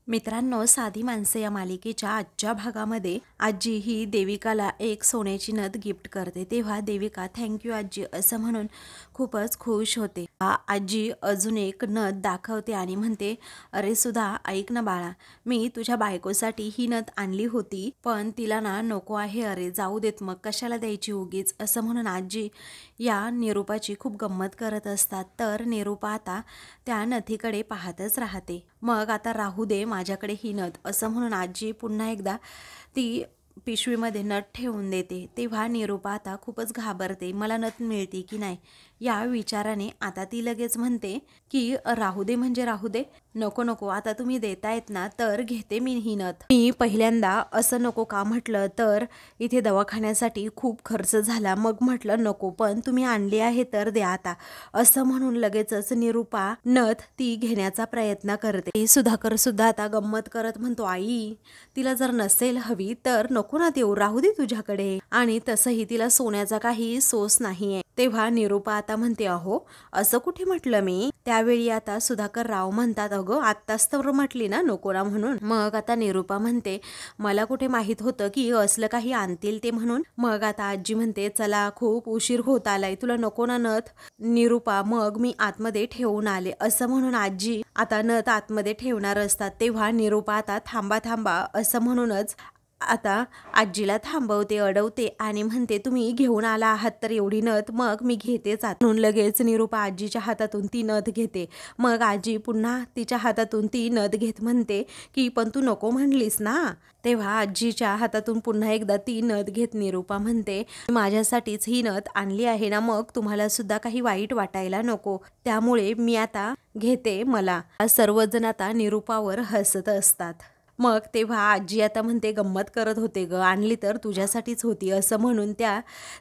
मित्रांनो, साधी माणसे या मालिकेच्या आजच्या भागामध्ये आजी ही देविकाला एक सोन्याची नथ गिफ्ट करते. तेव्हा देविका थँक्यू आजी असं म्हणून खूपच खुश होते. आजी अजून एक नथ दाखवते आणि म्हणते, अरे सुधा, ऐक ना बाळा, मी तुझ्या बायकोसाठी ही नथ आणली होती, पण तिला ना नको आहे. अरे जाऊ देत, मग कशाला द्यायची उगीच असं म्हणून आजी या निरूपाची खूप गंमत करत असतात. तर निरूपा आता त्या नथीकडे पाहतच राहते. मग आता राहू दे माझ्याकडे ही नथ असं म्हणून आजी पुन्हा एकदा ती पिशवीमध्ये नथ ठेवून देते. तेव्हा निरूपा आता खूपच घाबरते, मला नथ मिळते की नाही या विचाराने. आता ती लगेच म्हणते की राहू दे म्हणजे राहू दे, नको नको, आता तुम्ही देतायत ना तर घेते मी ही नथ. मी पहिल्यांदा असं नको का म्हटलं, तर इथे दवाखान्यासाठी खूप खर्च झाला, मग म्हटलं नको, पण तुम्ही आणली आहे तर द्या आता असं म्हणून लगेचच निरूपा नथ ती घेण्याचा प्रयत्न करते. सुधाकर सुद्धा आता गंमत करत म्हणतो, आई तिला जर नसेल हवी तर नको ना देऊ, राहू दे तुझ्याकडे, आणि तसंही तिला सोन्याचा काही सोस नाहीये. तेव्हा निरूपा आता म्हणते, अहो असं कुठे म्हटलं मी. त्यावेळी आता सुधाकर राव म्हणतात, अगं आत्ताच तर म्हटली ना नको ना म्हणून. मग आता निरूपा म्हणते, मला कुठे माहित होतं की असलं काही आणतील ते म्हणून. मग आता आजी म्हणते, चला खूप उशीर होत आलाय, तुला नको ना नथ. निरूपा, मग मी आतमध्ये ठेवून आले असं म्हणून आजी आता नथ आतमध्ये ठेवणार असतात. तेव्हा निरूपा आता थांबा थांबा असं म्हणूनच आता आजीला थांबवते, अडवते आणि म्हणते, तुम्ही घेऊन आला आहात तर एवढी नथ, मग मी घेतेच म्हणून लगेच निरूपा आजीच्या हातातून ती नथ घेते. मग आजी पुन्हा तिच्या हातातून ती नथ घेत म्हणते की पण तू नको म्हणलीस ना. तेव्हा आजीच्या हातातून पुन्हा एकदा ती नथ घेत निरूपा म्हणते, माझ्यासाठीच ही नथ आणली आहे ना, मग तुम्हाला सुद्धा काही वाईट वाटायला नको, त्यामुळे मी आता घेते. मला सर्वजण आता निरूपावर हसत असतात. मग तेव्हा आजी आता म्हणते, गंमत करत होते ग, आणली तर तुझ्यासाठीच होती असं म्हणून त्या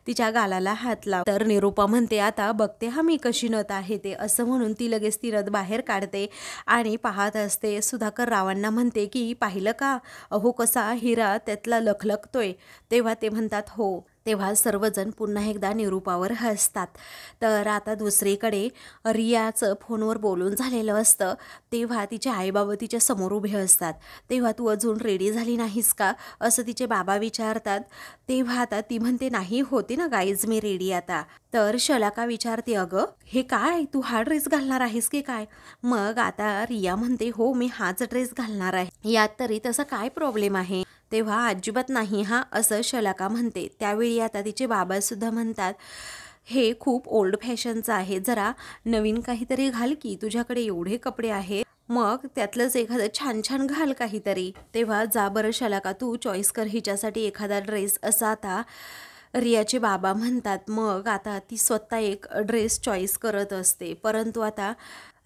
तिच्या गालाला हात लाव. तर निरूपा म्हणते, आता बघते हा मी कशी नथ आहे ते असं म्हणून ती लगेच ती नथ बाहेर काढते आणि पाहत असते. सुधाकर रावांना म्हणते की पाहिलं का, अहो कसा हिरा त्यातला लखलखतोय. तेव्हा ते म्हणतात हो. तेव्हा सर्वजण पुन्हा एकदा निरूपावर हसतात. तर आता दुसरीकडे रियाचं फोनवर बोलून झालेलं असतं. तेव्हा तिचे आईबाबा तिच्या समोर उभे असतात. तेव्हा तू अजून रेडी झाली नाहीस का असं तिचे बाबा विचारतात. तेव्हा आता ती म्हणते, नाही होते ना गाईज मी रेडी आता. तर शलाका विचारते, अगं हे काय, तू हा ड्रेस घालणार आहेस की काय. मग आता रिया म्हणते, हो मी हाच ड्रेस घालणार आहे, यात तरी तसा काय प्रॉब्लेम आहे. तेव्हा अजिबात नाही हा असं शलाका म्हणते. त्यावेळी आता तिचे बाबा सुद्धा म्हणतात, हे खूप ओल्ड फॅशनचं आहे, जरा नवीन काहीतरी घाल की, तुझ्याकडे एवढे कपडे आहेत, मग त्यातलंच एखादं छान छान घाल काहीतरी. तेव्हा जा बरं शलाका, तू चॉईस कर हिच्यासाठी एखादा ड्रेस असं आता रियाचे बाबा म्हणतात. मग आता ती स्वतः एक ड्रेस चॉईस करत असते, परंतु आता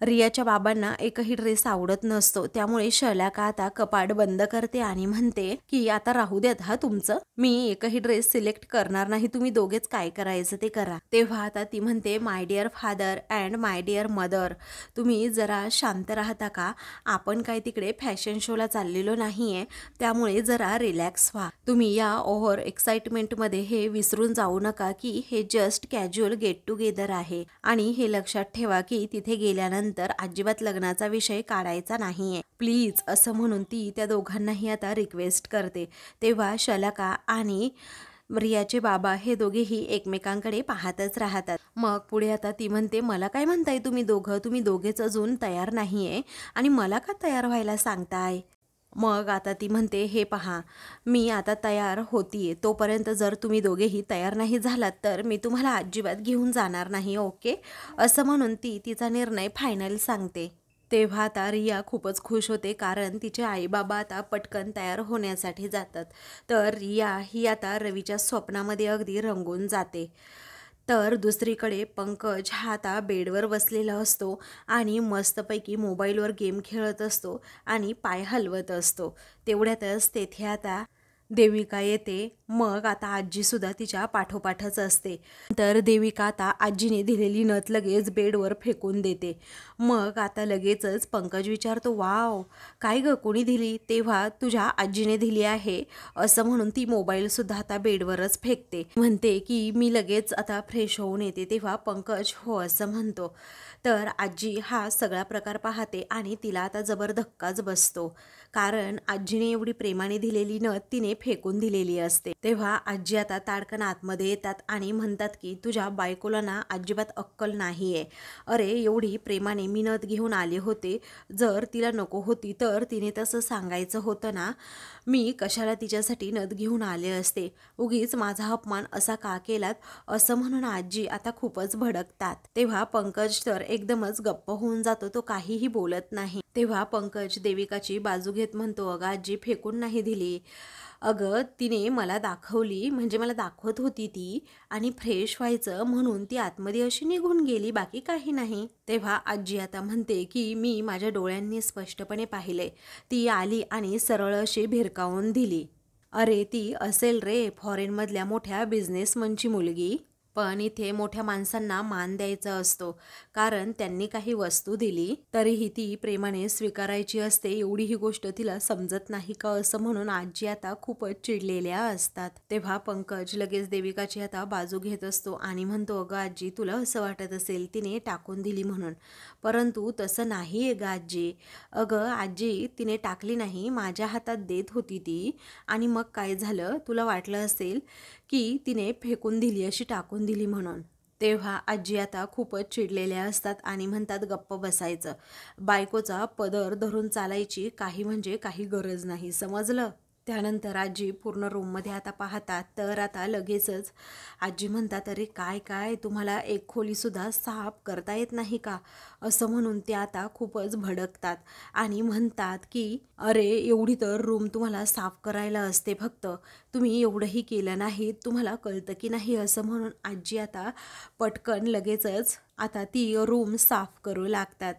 रियाच्या बाबांना एकही ड्रेस आवडत नसतो. त्यामुळे शलाका आता कपाट बंद करते आणि म्हणते की आता राहू द्यात हा तुमचं, मी एकही ड्रेस सिलेक्ट करणार नाही, तुम्ही दोघेच काय करायचं ते करा. तेव्हा आता ती म्हणते, my dear father and my dear mother, तुम्ही जरा शांत राहता का, आपण काय तिकडे फॅशन शोला चाललेलो नाहीये, त्यामुळे जरा रिलॅक्स व्हा. तुम्ही या ओव्हर एक्साइटमेंटमध्ये हे विसरून जाऊ नका की हे जस्ट कॅज्युअल गेट टुगेदर आहे, आणि हे लक्षात ठेवा की तिथे गेल्यानंतर अजिबात लग्नाचा विषय काढायचा नाहीये प्लीज असं म्हणून ती त्या दोघांनाही आता रिक्वेस्ट करते. तेव्हा शलाका आणि रियाचे बाबा हे दोघेही एकमेकांकडे पाहतच राहतात. मग पुढे आता ती म्हणते, मला काय म्हणताय तुम्ही दोघं, तुम्ही दोघेच अजून तयार नाहीये आणि मला का तयार व्हायला सांगताय. मग आता ती म्हणते, हे पहा मी आता तयार होतीये, तोपर्यंत जर तुम्ही दोघेही तयार नाही झालात तर मी तुम्हाला अजिबात घेऊन जाणार नाही, ओके असं म्हणून ती तिचा निर्णय फायनल सांगते. तेव्हा आता रिया खूपच खुश होते, कारण तिचे आईबाबा आता पटकन तयार होण्यासाठी जातात. तर रिया ही आता रवीच्या स्वप्नामध्ये अगदी रंगून जाते. तर दुसरीकडे पंकज हा आता बेडवर बसलेला असतो आणि मस्तपैकी मोबाईलवर गेम खेळत असतो आणि पाय हलवत असतो. तेवढ्यातच तेथे आता देविका येते. मग आता आजी सुद्धा तिच्या पाठोपाठच असते. तर देविका आता आजीने दिलेली नथ लगेच बेडवर फेकून देते. मग आता लगेचच पंकज विचारतो, वाव काय ग कोणी दिली? तेव्हा तुझ्या आजीने दिली आहे असं म्हणून ती मोबाईल सुद्धा आता बेडवरच फेकते. म्हणते की मी लगेच आता फ्रेश होऊन येते. तेव्हा पंकज हो असं म्हणतो. तर आजी हा सगळा प्रकार पाहते आणि तिला आता जबर धक्काच बसतो. कारण आजीने एवढी प्रेमाने दिलेली नथ तिने फेकून दिलेली असते. तेव्हा आजी आता ताडकन आतमध्ये येतात आणि म्हणतात की तुझ्या बायकोला ना अजिबात अक्कल नाहीये. अरे एवढी प्रेमाने मी नथ घेऊन आले होते. जर तिला नको होती तर तिने तसं सांगायचं होतं ना. मी कशाला तिच्यासाठी नथ घेऊन आले असते. उगीच माझा अपमान असा का केलात असं म्हणून आजी आता खूपच भडकतात. तेव्हा पंकज तर एकदमच गप्प होऊन जातो. तो काहीही बोलत नाही. तेव्हा पंकज देविकाची बाजू घेत म्हणतो, अगं आजी फेकून नाही दिली. अगं तिने मला दाखवली, म्हणजे मला दाखवत होती ती आणि फ्रेश व्हायचं म्हणून ती आतमध्ये अशी निघून गेली, बाकी काही नाही. तेव्हा आजी आता म्हणते की मी माझ्या डोळ्यांनी स्पष्टपणे पाहिले. ती आली आणि सरळ अशी भिरकावून दिली. अरे ती असेल रे फॉरेनमधल्या मोठ्या बिझनेसमनची मुलगी. पण इथे मोठ्या माणसांना मान द्यायचा असतो. कारण त्यांनी काही वस्तू दिली तरीही ती प्रेमाने स्वीकारायची असते. एवढी ही गोष्ट तिला समजत नाही का असं म्हणून आजी आता खूपच चिडलेल्या असतात. तेव्हा पंकज लगेच देविकाची आता बाजू घेत असतो आणि म्हणतो, अगं आजी तुला असं वाटत असेल तिने टाकून दिली म्हणून, परंतु तसं नाही आहे ग आजी. अगं आजी तिने टाकली नाही, माझ्या हातात देत होती ती आणि मग काय झालं, तुला वाटलं असेल की तिने फेकून दिली, अशी टाकून दिली म्हणून. तेव्हा आजी आता खूपच चिडलेल्या असतात आणि म्हणतात गप्प बसायचं. बायकोचा पदर धरून चालायची काही म्हणजे काही गरज नाही, समजलं. त्यानंतर आजी पूर्ण रूममध्ये आता पाहतात. तर आता लगेचच आजी म्हणतात, अरे काय काय तुम्हाला एक खोलीसुद्धा साफ करता येत नाही का असं म्हणून ते आता खूपच भडकतात आणि म्हणतात की अरे एवढी तर रूम तुम्हाला साफ करायला असते, फक्त तुम्ही एवढंही केलं नाही, तुम्हाला कळतं की नाही असं म्हणून आजी आता पटकन लगेचच आता ती रूम साफ करू लागतात.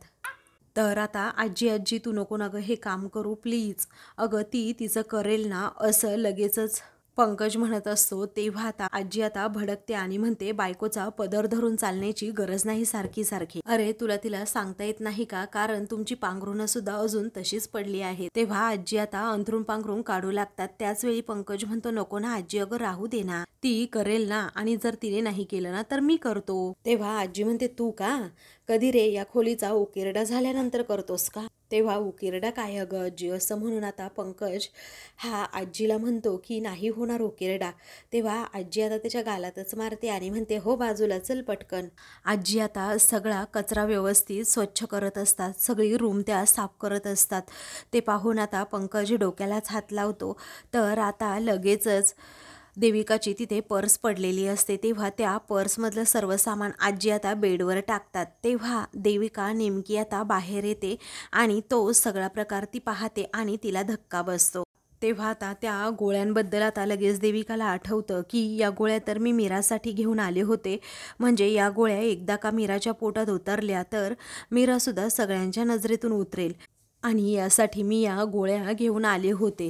तर आता आजी आजी तू नको ना गं हे काम करू प्लीज, अगं ती तिचं करेल ना असं लगेचच पंकज म्हणत असतो. तेव्हा आता आजी आता भडकते आणि म्हणते, बायकोचा पदर धरून चालण्याची गरज नाही सारखी सारखी. अरे तुला तिला सांगता येत नाही का, कारण तुमची पांघरुणं सुद्धा अजून तशीच पडली आहे. तेव्हा आजी आता अंथरूण पांघरून काढू लागतात. त्याच वेळी पंकज म्हणतो, नको ना आजी, अगं राहू दे ना, ती करेल ना, आणि जर तिने नाही केलं ना तर मी करतो. तेव्हा आजी म्हणते, तू का, कधी रे, या खोलीचा उकिरडा झाल्यानंतर करतोस का? तेव्हा उकिरडा काय अगं आजी असं म्हणून आता पंकज हा आजीला म्हणतो की नाही होणार उकिरडा. तेव्हा आजी आता त्याच्या गालातच मारते आणि म्हणते, हो बाजूला चल पटकन. आजी आता सगळा कचरा व्यवस्थित स्वच्छ करत असतात, सगळी रूम त्या साफ करत असतात. ते पाहून आता पंकज डोक्यालाच हात लावतो. तर आता लगेचच देविकाची तिथे पर्स पडलेली असते. तेव्हा त्या पर्समधलं सर्व सामान आजी आता बेडवर टाकतात. तेव्हा देविका नेमकी आता बाहेर येते आणि तो सगळा प्रकार ती पाहते आणि तिला धक्का बसतो. तेव्हा आता त्या गोळ्यांबद्दल आता लगेच देविकाला आठवतं की या गोळ्या तर मी मीरासाठी घेऊन आले होते. म्हणजे या गोळ्या एकदा का मीराच्या पोटात उतरल्या तर मीरासुद्धा सगळ्यांच्या नजरेतून उतरेल आणि यासाठी मी या गोळ्या घेऊन आले होते.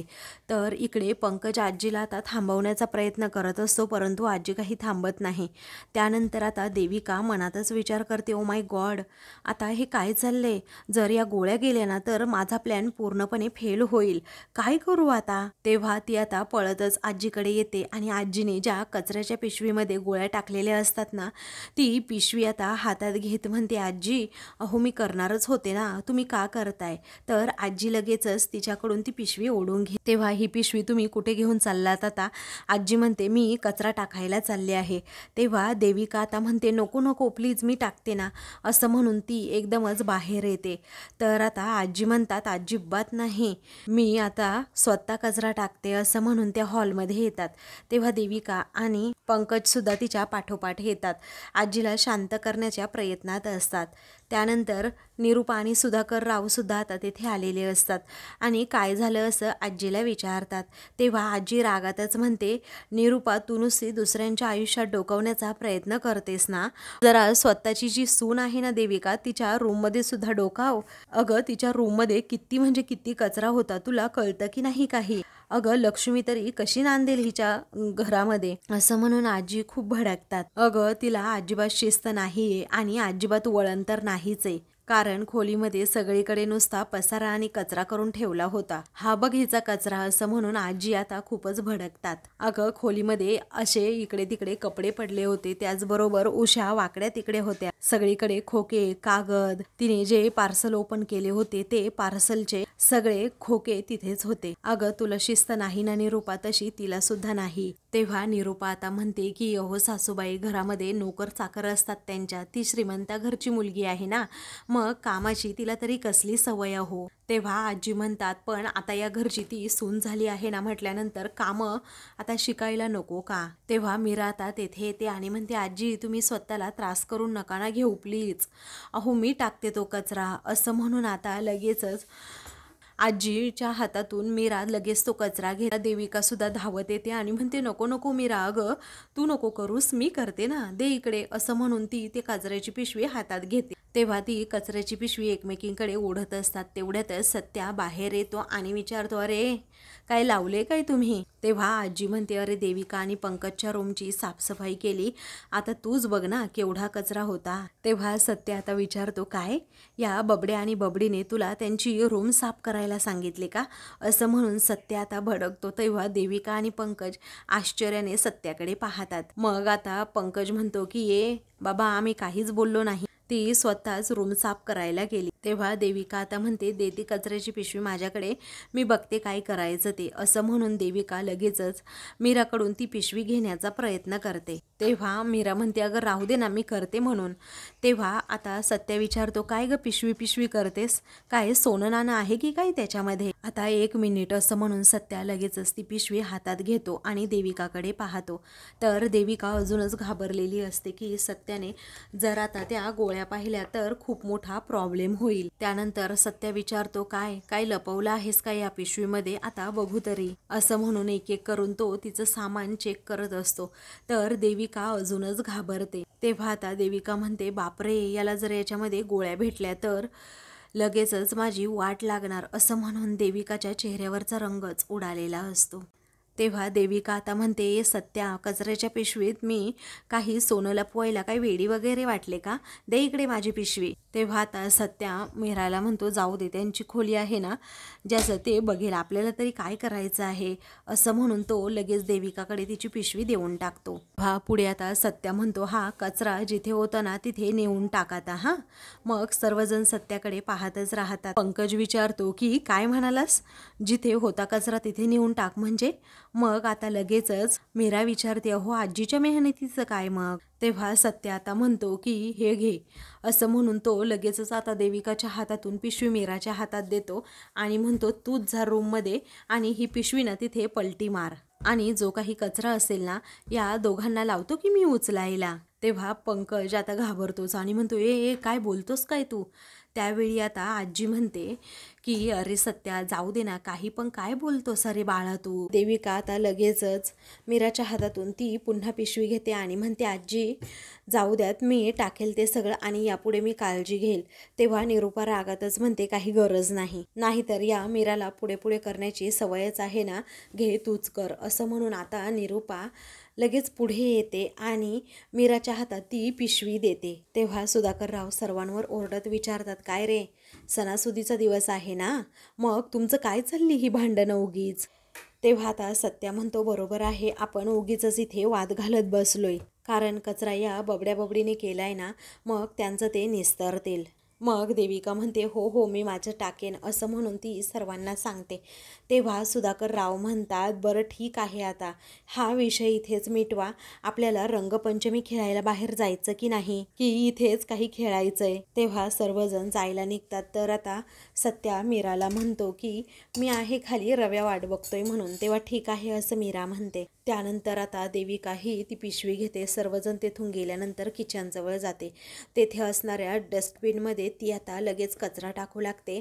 तर इकडे पंकज आजीला आता थांबवण्याचा प्रयत्न करत असतो, परंतु आजी काही थांबत नाही. त्यानंतर आता देविका मनातच विचार करते, ओ माय गॉड, आता हे काय चाललंय, जर या गोळ्या गेल्या ना तर माझा प्लॅन पूर्णपणे फेल होईल, काय करू आता. तेव्हा ती आता पळतच आजीकडे येते आणि आजीने ज्या कचऱ्याच्या पिशवीमध्ये गोळ्या टाकलेल्या असतात ना, ती पिशवी आता हातात घेत म्हणते, आजी अहो मी करणारच होते ना, तुम्ही का करताय. तर आजी लगेचच तिच्याकडून ती पिशवी ओढून घे. तेव्हा ही पिशवी तुम्ही कुठे घेऊन चाललात आता. आजी म्हणते, मी कचरा टाकायला चालले आहे. तेव्हा देविका आता म्हणते, नको नको प्लीज मी टाकते ना असं म्हणून ती एकदमच बाहेर येते. तर आता आजी म्हणतात, अजिबात नाही, मी आता स्वतः कचरा टाकते असं म्हणून त्या हॉलमध्ये येतात. तेव्हा देविका आणि पंकज सुद्धा तिच्या पाठोपाठ येतात, आजीला शांत करण्याच्या प्रयत्नात असतात. त्यानंतर निरूपा आणि सुधाकर राव सुद्धा आता तेथे आलेले असतात आणि काय झालं असं आजीला विचारतात. तेव्हा आजी रागातच म्हणते, निरूपा तू नुसती दुसऱ्यांच्या आयुष्यात डोकवण्याचा प्रयत्न करतेस ना, जरा स्वतःची जी सून आहे ना देविका, तिच्या रूममध्ये सुद्धा डोकाव. अगं तिच्या रूममध्ये किती म्हणजे किती कचरा होता, तुला कळतं की नाही काही. अगं लक्ष्मी तरी कशी नांदेल हिच्या घरामध्ये, असं म्हणून आजी खूप भडकतात. अगं तिला अजिबात शिस्त नाहीये आणि अजिबात वळण तर नाहीच आहे, कारण खोलीमध्ये सगळीकडे नुसता पसारा आणि कचरा करून ठेवला होता. हा बघ हिचा कचरा, असं म्हणून आजी आता खूपच भडकतात. अगं खोलीमध्ये असे इकडे तिकडे कपडे पडले होते, त्याचबरोबर उशा वाकड्या तिकडे होत्या. सगळीकडे खोके, कागद, तिने जे पार्सल ओपन केले होते ते पार्सलचे सगळे खोके तिथेच होते. अगं तुला शिस्त नाही ना निरूपा, तशी तिला सुद्धा नाही. तेव्हा निरूपा आता म्हणते की अहो सासूबाई, घरामध्ये नोकर चाकर असतात त्यांच्या, ती श्रीमंता घरची मुलगी आहे ना, मग कामाची तिला तरी कसली सवय हो. तेव्हा आजी म्हणतात पण आता या घरची ती सून झाली आहे ना म्हटल्यानंतर कामं आता शिकायला नको का. तेव्हा मीरा आता तेथे येते आणि म्हणते आजी तुम्ही स्वतःला त्रास करून नका ना घेऊ प्लीज, अहो मी टाकते तो कचरा, असं म्हणून आता लगेचच आजीच्या हातातून मीरा लगेच तो कचरा घेता. देविका सुद्धा धावत येते आणि म्हणते नको नको मीरा, अगं तू नको करूस, मी करते ना, दे इकडे, असं म्हणून ती ते कचऱ्याची पिशवी हातात घेते. तेव्हा ती कचऱ्याची पिशवी एकमेकींकडे ओढत असतात. तेवढ्यातच सत्या बाहेर येतो आणि विचारतो अरे काय लावले काय तुम्ही. तेव्हा आजी म्हणते अरे देविका आणि पंकजच्या रूमची साफसफाई केली, आता तूच बघ ना केवढा कचरा होता. तेव्हा सत्या आता विचारतो काय, या बबड्या आणि बबडीने तुला त्यांची रूम साफ करायला सांगितले का, असं म्हणून सत्या आता भडकतो. तेव्हा देविका आणि पंकज आश्चर्याने सत्याकडे पाहतात. मग आता पंकज म्हणतो की ये बाबा आम्ही काहीच बोललो नाही, ती स्वतःच रूम साफ करायला गेली. तेव्हा देविका आता म्हणते देती कचऱ्याची पिशवी माझ्याकडे, मी बघते काय करायचं ते, असं म्हणून देविका लगेचच मीराकडून ती पिशवी घेण्याचा प्रयत्न करते. तेव्हा मीरा म्हणते अगं राहू दे ना, मी करते म्हणून. तेव्हा आता सत्या विचारतो काय ग पिशवी पिशवी करतेस, काय सोनं नाणं आहे की काय त्याच्यामध्ये. आता एक मिनिट, असं म्हणून सत्या लगेचच ती पिशवी हातात घेतो आणि देविकाकडे पाहतो. तर देविका अजूनच घाबरलेली असते की सत्याने जर आता त्या गोळ्या पाहिल्या तर खूप मोठा प्रॉब्लेम होईल. त्यानंतर सत्या विचारतो काय काय लपवलं आहेस का या पिशवीमध्ये, आता बघू तरी, असं म्हणून एक एक करून तो तिचं सामान चेक करत असतो. तर देविका अजूनच घाबरते. तेव्हा आता देविका म्हणते बापरे, याला जर याच्यामध्ये गोळ्या भेटल्या तर लगेचच माझी वाट लागणार, असं म्हणून देविकाच्या चेहऱ्यावरचा रंगच उडालेला असतो. तेव्हा देविका आता म्हणते सत्या कचऱ्याच्या पिशवीत मी काही सोनं लपवायला काही वेडी वगैरे वाटले का, दे इकडे माझी पिशवी. तेव्हा आता सत्या मीराला म्हणतो जाऊ दे, त्यांची खोली आहे ना, ज्याचं ते बघेल, आपल्याला तरी काय करायचं आहे, असं म्हणून तो लगेच देविकाकडे तिची पिशवी देऊन टाकतो. हा पुढे आता सत्या म्हणतो हा कचरा जिथे होता ना तिथे नेऊन टाकाता हा. मग सर्वजण सत्याकडे पाहतच राहतात. पंकज विचारतो की काय म्हणालास, जिथे होता कचरा तिथे नेऊन टाक म्हणजे. मग आता लगेचच मीरा विचारते अहो आजीच्या मेहनतीचं काय मग. तेव्हा सत्या आता म्हणतो की हे घे, असं म्हणून तो लगेचच आता देविकाच्या हातातून पिशवी मीराच्या हातात देतो आणि म्हणतो तूच जा रूममध्ये आणि ही पिशवी ना तिथे पलटी मार आणि जो काही कचरा असेल ना या दोघांना लावतो की मी उचलायला. तेव्हा पंकज आता घाबरतोच आणि म्हणतो ए काय बोलतोस काय तू. त्यावेळी आता आजी म्हणते की अरे सत्या जाऊ दे ना, काही पण काय बोलतोस अरे बाळा तू. देविका आता लगेचच मीराच्या हातातून ती पुन्हा पिशवी घेते आणि म्हणते आजी जाऊ द्यात, मी टाकेल ते सगळं आणि यापुढे मी काळजी घेईल. तेव्हा निरूपा रागातच म्हणते काही गरज नाही, नाहीतर या मीराला पुढे पुढे करण्याची सवयच आहे ना, घे तूच कर, असं म्हणून आता निरूपा लगेच पुढे येते आणि मीराच्या हातात ती पिशवी देते. तेव्हा सुधाकरराव सर्वांवर ओरडत विचारतात काय रे, सणासुदीचा दिवस आहे ना, मग तुमचं काय चालली ही भांडणं उगीच. तेव्हा आता सत्या म्हणतो बरोबर आहे, आपण उगीच इथे वाद घालत बसलोय, कारण कचरा या बबड्या बबडीने केलाय ना, मग त्यांचं ते निस्तरतील. मग देविका म्हणते हो हो मी माझं टाकेन, असं म्हणून ती सर्वांना सांगते. तेव्हा सुधाकरराव म्हणतात बरं ठीक आहे, आता हा विषय इथेच मिटवा, आपल्याला रंगपंचमी खेळायला बाहेर जायचं की नाही, की इथेच काही खेळायचंय. तेव्हा सर्वजण जायला निघतात. तर आता सत्या मीराला म्हणतो की मी आहे खाली, रव्या वाट बघतोय म्हणून. तेव्हा ठीक आहे असं मीरा म्हणते. त्यानंतर आता देविका ही ती पिशवी घेते. सर्वजण तेथून गेल्यानंतर किचनजवळ जाते. तेथे असणाऱ्या डस्टबिनमध्ये ती आता लगेच कचरा टाकू लागते.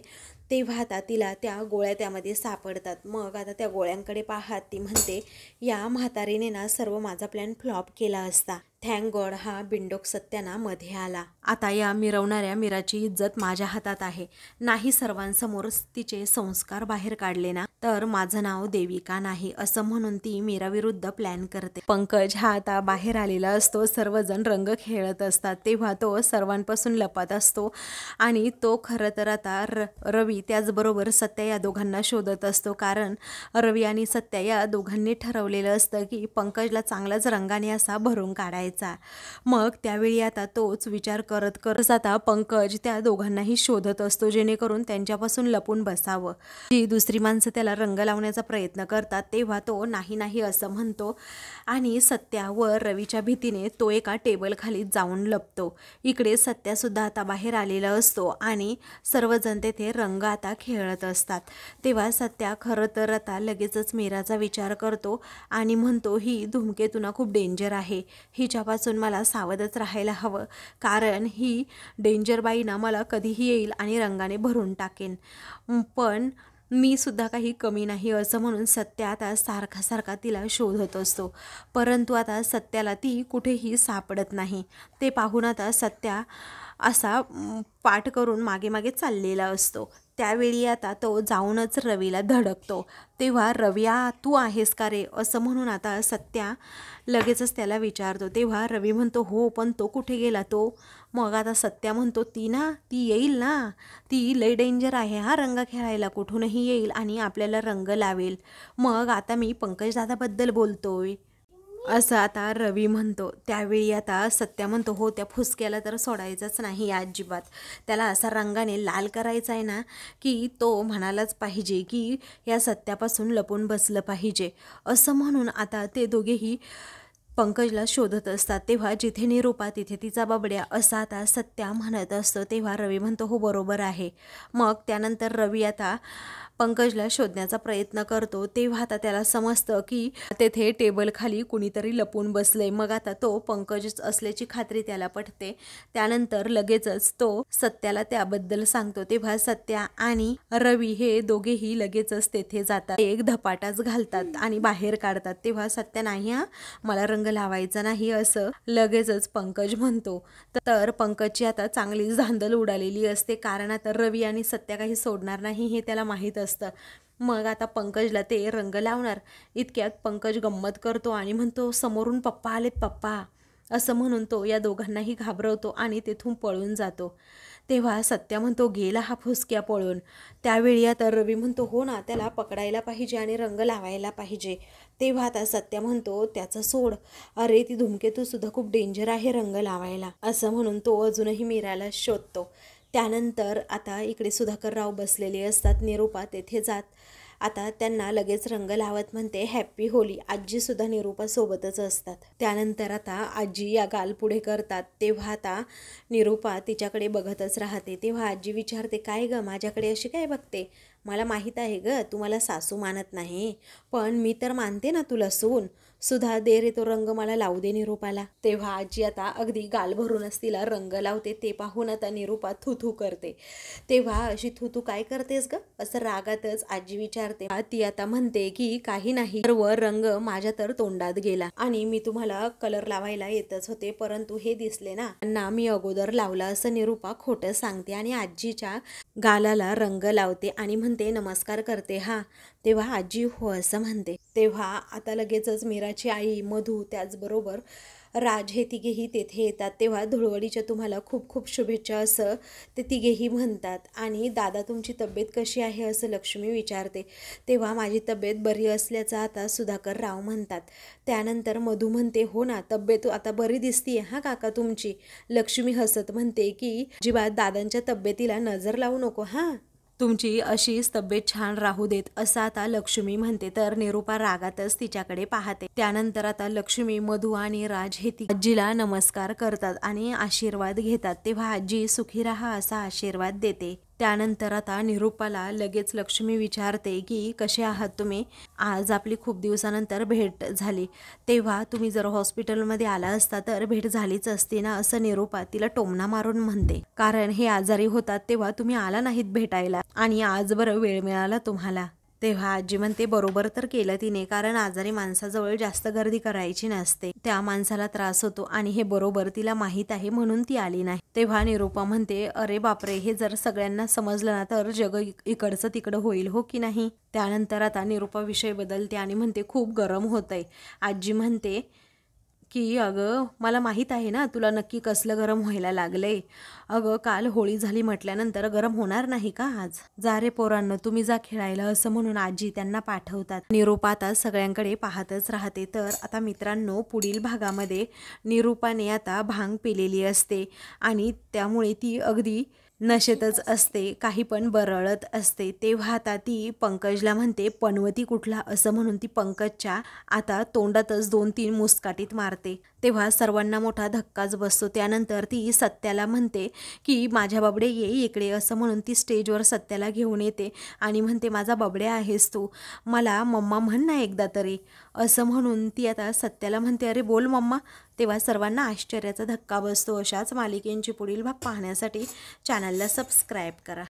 तेव्हा आता तिला त्या गोळ्या त्यामध्ये सापडतात. मग आता त्या गोळ्यांकडे पाहत ती म्हणते, या म्हातारीने ना सर्व माझा प्लॅन फ्लॉप केला असता. थँक गॉड हा बिंडोक सत्याना मध्ये आला. आता या मिरवणाऱ्या मीराची इज्जत माझ्या हातात आहे. नाही सर्वांसमोर तिचे संस्कार बाहेर काढले ना तर माझं नाव देविका नाही, असं म्हणून ती मीराविरुद्ध प्लॅन करते. पंकज हा आता बाहेर आलेला असतो. सर्वजण रंग खेळत असतात. तेव्हा तो सर्वांपासून लपत असतो आणि तो खरं तर आता रवी त्याचबरोबर सत्या या दोघांना शोधत असतो. कारण रवी आणि सत्या या दोघांनी ठरवलेलं असतं की पंकजला चांगलाच रंगाने असा भरून काढायचा. मग त्यावेळी आता तोच विचार करत करत आता पंकज त्या दोघांनाही शोधत असतो, जेणेकरून त्यांच्यापासून लपून बसावं. जी दुसरी माणसं त्याला रंग लावण्याचा प्रयत्न करतात तेव्हा तो नाही नाही असं म्हणतो आणि सत्या व रवीच्या भीतीने तो एका टेबल खाली जाऊन लपतो. इकडे सत्या सुद्धा आता बाहेर आलेला असतो आणि सर्वजण तेथे रंग आता खेळत असतात. तेव्हा सत्या खरं तर आता लगेचच मीराचा विचार करतो आणि म्हणतो, ही धूमकेतूना खूप डेंजर आहे. हिच्यापासून मला सावधच राहायला हवं, कारण ही डेंजर बाई ना मला कधीही येईल आणि रंगाने भरून टाकेन. पण मी सुद्धा काही कमी नाही, असं म्हणून सत्या आता सारखा सारखा तिला शोधत असतो. परंतु आता सत्याला ती कुठेही सापडत नाही. ते पाहून आता सत्या असा पाठ करून मागे मागे चाललेला असतो. त्यावेळी आता तो जाऊनच रवीला धडकतो. तेव्हा रविया तू आहेस का रे, असं म्हणून आता सत्या लगेचच त्याला विचारतो. तेव्हा रवी म्हणतो, हो पण तो कुठे गेला तो. मग आता सत्या म्हणतो, ती येईल ना, ती लय डेंजर आहे हा रंग खेळायला, कुठूनही येईल आणि आपल्याला रंग लावेल. मग आता मी पंकज दादाबद्दल बोलतोय असं आता रवी म्हणतो. त्यावेळी आता सत्या म्हणतो, हो त्या फुसक्याला तर सोडायचंच नाही अजिबात. त्याला असा रंगाने लाल करायचा आहे ना की तो म्हणालाच पाहिजे की या सत्यापासून लपून बसलं पाहिजे. असं म्हणून आता ते दोघेही पंकजला शोधत असतात. तेव्हा जिथे निरूपा तिथे तिचा बबड्या असं आता सत्या म्हणत असतो. तेव्हा रवी म्हणतो, हो बरोबर आहे. मग त्यानंतर रवी आता पंकजला शोधण्याचा प्रयत्न करतो. तेव्हा आता त्याला समजतं की तेथे टेबल खाली कुणीतरी लपून बसले. मग आता तो पंकजच असल्याची खात्री त्याला पटते. त्यानंतर लगेचच तो सत्याला त्याबद्दल सांगतो. तेव्हा सत्या आणि रवी हे दोघेही लगेचच तेथे जातात. एक धपाटाच घालतात आणि बाहेर काढतात. तेव्हा सत्या, नाही हा मला रंग लावायचा नाही, असं लगेचच पंकज म्हणतो. तर पंकजची आता चांगली धांदल उडालेली असते, कारण आता रवी आणि सत्या काही सोडणार नाही हे त्याला माहीत असतं. मग आता पंकजला ते रंग लावणार इतक्यात पंकज गंमत करतो आणि म्हणतो, समोरून पप्पा आलेत पप्पा, असं म्हणून तो या दोघांनाही घाबरवतो आणि तेथून पळून जातो. तेव्हा सत्या म्हणतो, गेला हा फुसक्या पळून. त्यावेळी आता रवी म्हणतो, हो ना, त्याला पकडायला पाहिजे आणि रंग लावायला पाहिजे. तेव्हा आता सत्या म्हणतो, त्याचं सोड, अरे ती धूमकेतू सुद्धा खूप डेंजर आहे रंग लावायला, असं म्हणून तो अजूनही मीराला शोधतो. त्यानंतर आता इकडे सुधाकरराव बसलेले असतात. निरूपा तेथे जात आता त्यांना लगेच रंग लावत म्हणते, हॅप्पी होली. आजीसुद्धा निरूपासोबतच असतात. त्यानंतर आता आजी या गाल पुढे करतात. तेव्हा आता निरूपा तिच्याकडे बघतच राहते. तेव्हा आजी विचारते, काय ग माझ्याकडे अशी काय बघते, मला माहीत आहे ग तू मला सासू मानत नाही, पण मी तर मानते ना तुला सून. सुधा दे रे तो रंग, मला लावू दे निरूपाला. तेव्हा आजी आता अगदी गाल भरूनच तिला रंग लावते. ते पाहून आता निरूपा थुथू करते. तेव्हा अशी थुथू काय करतेस ग, असं रागातच आजी विचारते. ती आता म्हणते की काही नाही, सर्व रंग माझ्या तर तोंडात गेला आणि मी तुम्हाला कलर लावायला येतच होते, परंतु हे दिसले ना मी अगोदर लावला, असं निरूपा खोटं सांगते आणि आजीच्या गालाला रंग लावते आणि म्हणते, नमस्कार करते हा. तेव्हा आजी हो असं म्हणते. तेव्हा आता लगेचच मीराची आई, मधू, त्याचबरोबर राज हे तिघेही तेथे येतात. तेव्हा धुळवडीच्या तुम्हाला खूप खूप शुभेच्छा असं ते तिघेही म्हणतात. आणि दादा तुमची तब्येत कशी आहे असं लक्ष्मी विचारते. तेव्हा माझी तब्येत बरी असल्याचं आता सुधाकरराव म्हणतात. त्यानंतर मधू म्हणते, हो ना तब्येत आता बरी दिसतीये हा काका तुमची. लक्ष्मी हसत म्हणते की अजिबात दादांच्या तब्येतीला नजर लावू नको हा, तुमची अशीच तब्येत छान राहू देत, असं आता लक्ष्मी म्हणते. तर निरूपा रागातच तिच्याकडे पाहते. त्यानंतर आता लक्ष्मी, मधू आणि राज हे आजीला नमस्कार करतात आणि आशीर्वाद घेतात. तेव्हा आजी सुखी राहा असा आशीर्वाद देते. त्यानंतर आता निरूपाला लगेच लक्ष्मी विचारते की कसे आहात तुम्ही, आज आपली खूप दिवसानंतर भेट झाली, तेव्हा तुम्ही जर हॉस्पिटलमध्ये आला असता तर भेट झालीच असती ना, असं निरूपा तिला टोमणा मारून म्हणते. कारण हे आजारी होतात तेव्हा तुम्ही आला नाहीत भेटायला आणि आज बरं वेळ मिळाला तुम्हाला. तेव्हा आजी म्हणते बरोबर तर केलं तिने, कारण आजारी माणसाजवळ जास्त गर्दी करायची नसते, त्या माणसाला त्रास होतो आणि हे बरोबर तिला माहीत आहे म्हणून ती आली नाही. तेव्हा निरूपा म्हणते अरे बापरे, हे जर सगळ्यांना समजलं ना तर जग इकडचं तिकडं होईल हो की नाही. त्यानंतर आता निरूपा विषय बदलते आणि म्हणते खूप गरम होतंय. आजी म्हणते की अगं मला माहीत आहे ना तुला नक्की कसलं गरम व्हायला लागलंय. अगं काल होळी झाली म्हटल्यानंतर गरम होणार नाही का आज. जा रे पोरांनो तुम्ही जा खेळायला, असं म्हणून आजी त्यांना पाठवतात. निरूपा आता सगळ्यांकडे पाहतच राहते. तर आता मित्रांनो पुढील भागामध्ये निरूपाने आता भांग पिलेली असते आणि त्यामुळे ती अगदी नशेतच असते, काही पण बरळत असते. तेव्हा आता ती पंकजला म्हणते पनवती कुठला, असं म्हणून ती पंकजच्या आता तोंडातच 2-3 मुस्काटीत मारते. तेव्हा सर्वांना मोठा धक्काच बसतो. त्यानंतर ती सत्याला म्हणते की माझ्या बबडे ये इकडे, असं म्हणून ती स्टेजवर सत्याला घेऊन येते आणि म्हणते माझा बबडे आहेस तू, मला मम्मा म्हण ना एकदा तरी, असं म्हणून ती आता सत्याला म्हणते अरे बोल मम्मा. तेव्हा सर्वांना आश्चर्याचा धक्का बसतो. अशाच मालिकेंची पुढील भाग पाहण्यासाठी चॅनलला सबस्क्राईब करा.